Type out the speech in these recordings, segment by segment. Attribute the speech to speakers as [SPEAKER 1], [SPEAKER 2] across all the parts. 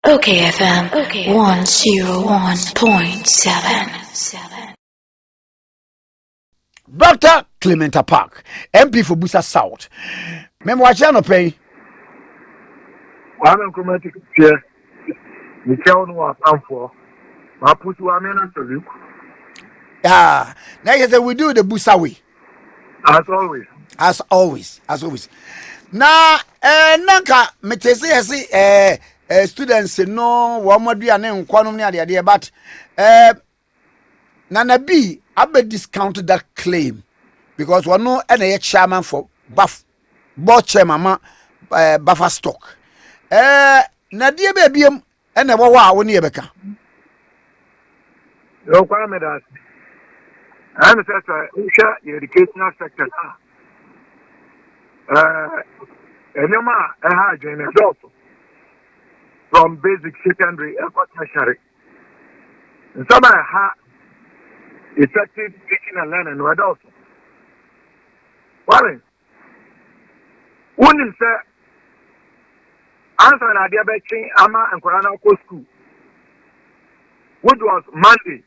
[SPEAKER 1] OKFM 101.7.
[SPEAKER 2] Dr. Clement Apaak, MP for Busa South. Memoir channel pay.
[SPEAKER 3] One chromatic chair. The town was for. I put you a man to you.
[SPEAKER 2] Yeah, now you say we do the Busa way.
[SPEAKER 3] As always.
[SPEAKER 2] As always. Now, Nanka, metese students no one more do an quantum near the idea, but Nana B, I bet discounted that claim because one no any chairman for both chairman buffer stock. Nadia baby, and a wawa when you become.
[SPEAKER 3] No, that. I'm a educational sector. And your ma, a hygiene adult from basic secondary and tertiary. And some are effective teaching and learning with adults. Well, wouldn't say answer an idea by Ama and Korana School, which was Monday.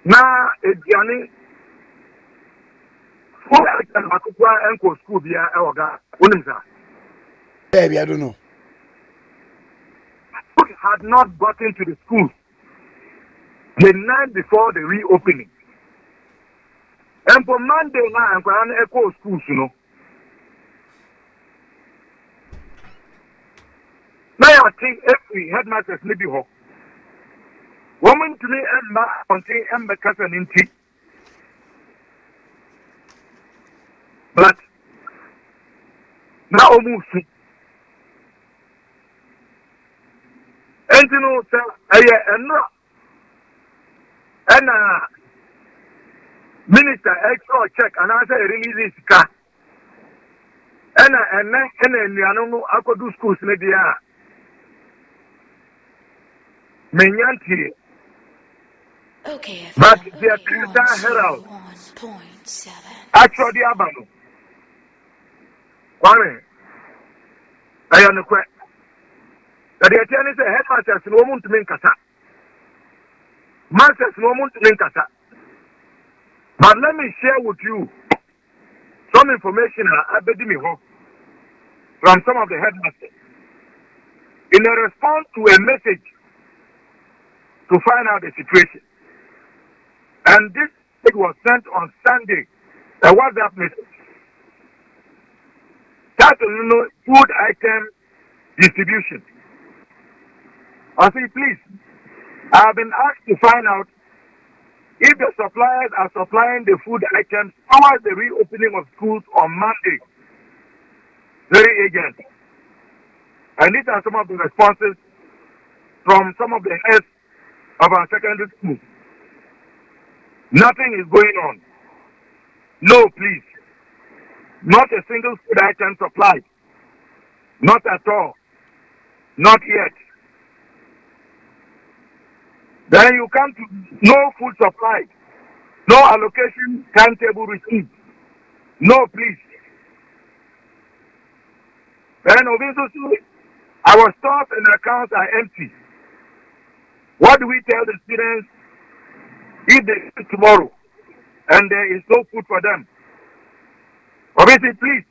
[SPEAKER 3] Now, it's Johnny. Who and school via our guy?
[SPEAKER 2] Baby, I don't know.
[SPEAKER 3] Had not gotten to the school the night before the reopening. And for Monday now, I'm going to echo schools, you know. Now I think every headmaster's maybe home. Woman to me and my contain and my cousin in tea. But now almost. And you know, sir, and no. And minister extra check and I say release this car. And I don't know I could do schools media. Menyanti.
[SPEAKER 1] OKFM
[SPEAKER 3] But the Christian Herald
[SPEAKER 1] 101.7.
[SPEAKER 3] actually abandoned. Kwame, I am the question. The attorney said headmasters no want to make kasa. Masters no want to make kasa. But let me share with you some information I bet me from some of the headmasters. In a response to a message to find out the situation. And this it was sent on Sunday, a WhatsApp message. That food item distribution. I say, please, I have been asked to find out if the suppliers are supplying the food items towards the reopening of schools on Monday. Very urgent. And these are some of the responses from some of the heads of our secondary schools. Nothing is going on. No, please. Not a single food item supplied. Not at all. Not yet. Then you come to no food supply, no allocation timetable received. No, please. Then obviously, our stores and accounts are empty. What do we tell the students if they come tomorrow and there is no food for them? Obviously, please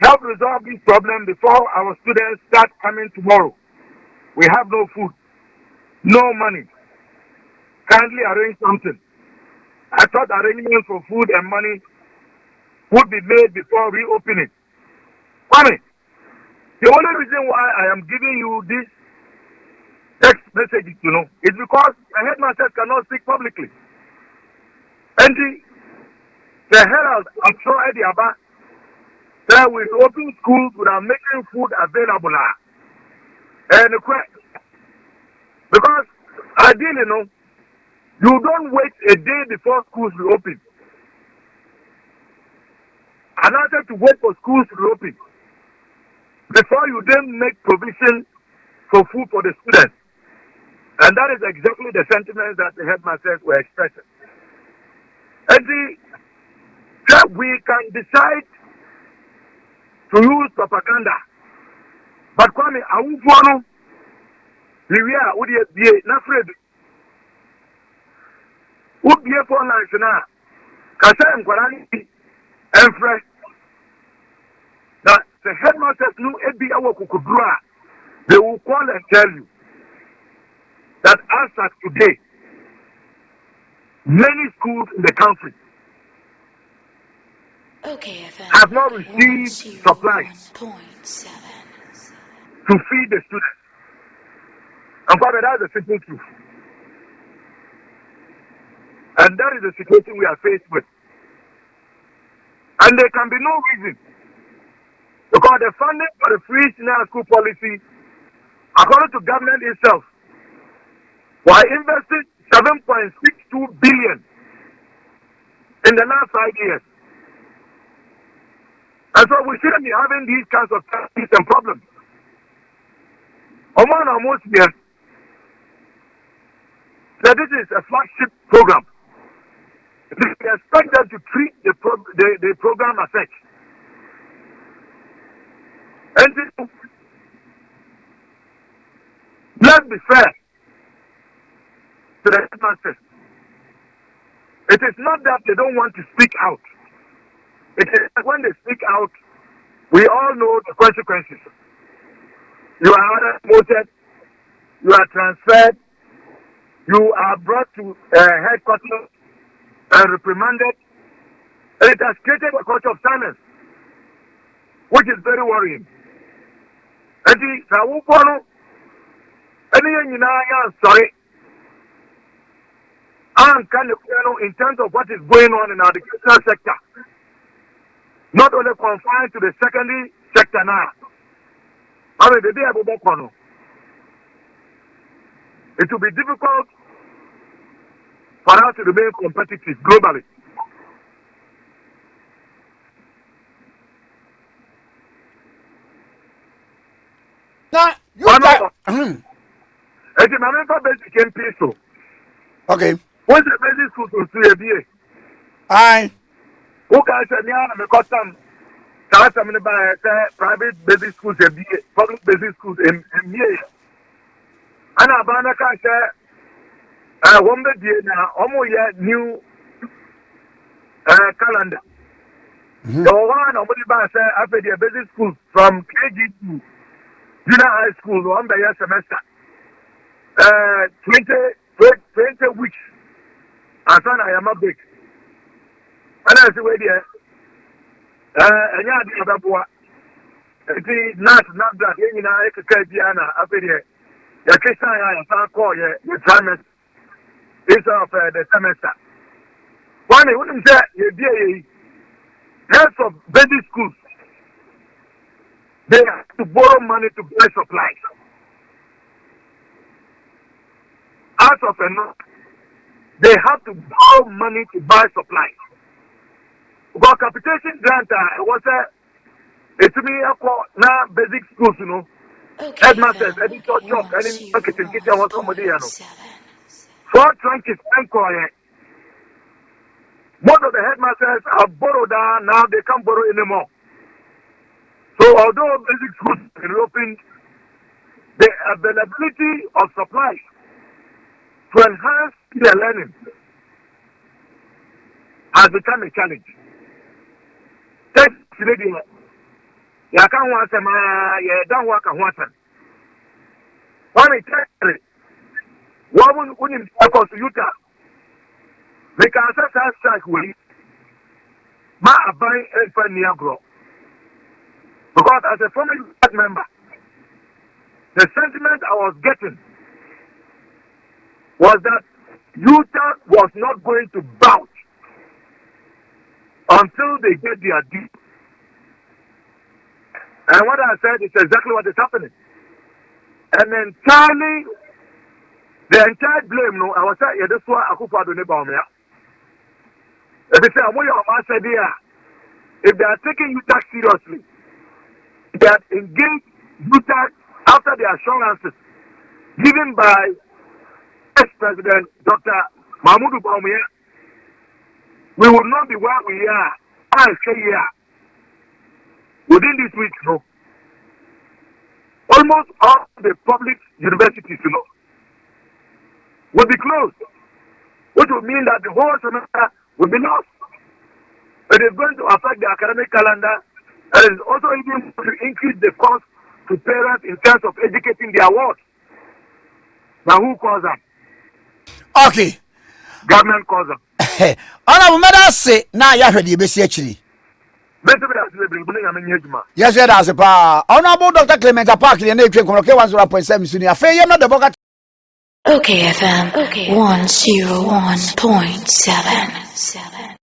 [SPEAKER 3] help resolve this problem before our students start coming tomorrow. We have no food. No money. Kindly arrange something. I thought arrangements for food and money would be made before reopening. Funny. The only reason why I am giving you this text message, is because the headmasters cannot speak publicly. And the Herald are trying the Aba that we open schools without making food available. And because ideally, you don't wait a day before schools reopen. Another to wait for schools to reopen before you then make provision for food for the students. And that is exactly the sentiments that the headmasters were expressing. And that we can decide to use propaganda But Kwame, I won't follow. We are would be not afraid. Would be a phone line now. Kasa and Kwarani and fresh. Now, the headmasters knew every hour kukudra. They will call and tell you that as of today, many schools in the country have not received supplies to feed the students. And Father, that's the simple truth. And that is the situation we are faced with. And there can be no reason. Because the funding for the free senior school policy, according to government itself, was invested 7.62 billion in the last 5 years. And so we shouldn't be having these kinds of challenges and problems. Oman almost here. So this is a flagship program. We expect them to treat the program as such. And let's be fair to the headmasters. It is not that they don't want to speak out. It is that when they speak out, we all know the consequences. You are either promoted, you are transferred, you are brought to headquarters and reprimanded. And it has created a culture of silence, which is very worrying. And sorry. And in terms of what is going on in our educational sector, not only confined to the secondary sector now. I mean, it will be difficult for us to remain competitive globally.
[SPEAKER 2] Now, you
[SPEAKER 3] basic MP.
[SPEAKER 2] Okay.
[SPEAKER 3] What's the basic school to see a BA?
[SPEAKER 2] Aye.
[SPEAKER 3] Who can say, "Yeah, because some private basic schools, public basic schools, and and Abana can say, one day now, almost new calendar. The one nobody say after the basic schools from KG to junior high school, one by year semester, 20 weeks, and son I am a break. And I say, wait there. And yeah, the other boy. It is not that you know, I can Diana after the case I call the trimester instead of the semester. One, I wouldn't say the heads of basic schools, they have to borrow money to buy supplies. Out of enough, they have to borrow money to buy supplies. Because capitation grant was it's me now basic schools, you know. Headmasters, editor shop, any marketing kitchen was somebody, you know. 4 tranches and most of the headmasters have borrowed now they can't borrow anymore. So although basic schools are reopened, the availability of supplies to enhance their learning has become a challenge. Take today, ya can't want them, you don't work at once. One is one wouldn't focus to Utah. They can assess that strike with my buying a near grow. Because as a former member, the sentiment I was getting was that Utah was not going to bounce until they get their due. And what I said is exactly what is happening. And entirely, the entire blame, no, I was saying, yeah, that's why I could find the neighbor. If they say, if they are taking Utah seriously, they are engaged Utah after the assurances given by ex-president Dr. Mahmoud Bawumia, we will not be where we are. I say here within this week, no. almost all the public universities, will be closed, which would mean that the whole semester will be lost. It is going to affect the academic calendar, and it is also even going to increase the cost to parents in terms of educating their wards. Now, who caused that?
[SPEAKER 2] Okay.
[SPEAKER 3] Government caused that.
[SPEAKER 2] Honorable Madam say, now you have the best actually. Yes, that's a pa. Honorable Dr. Clement Apaak, the name can connect 1.7 Sunia. Fair, you're not the Bogat.
[SPEAKER 1] OKFM 101.7.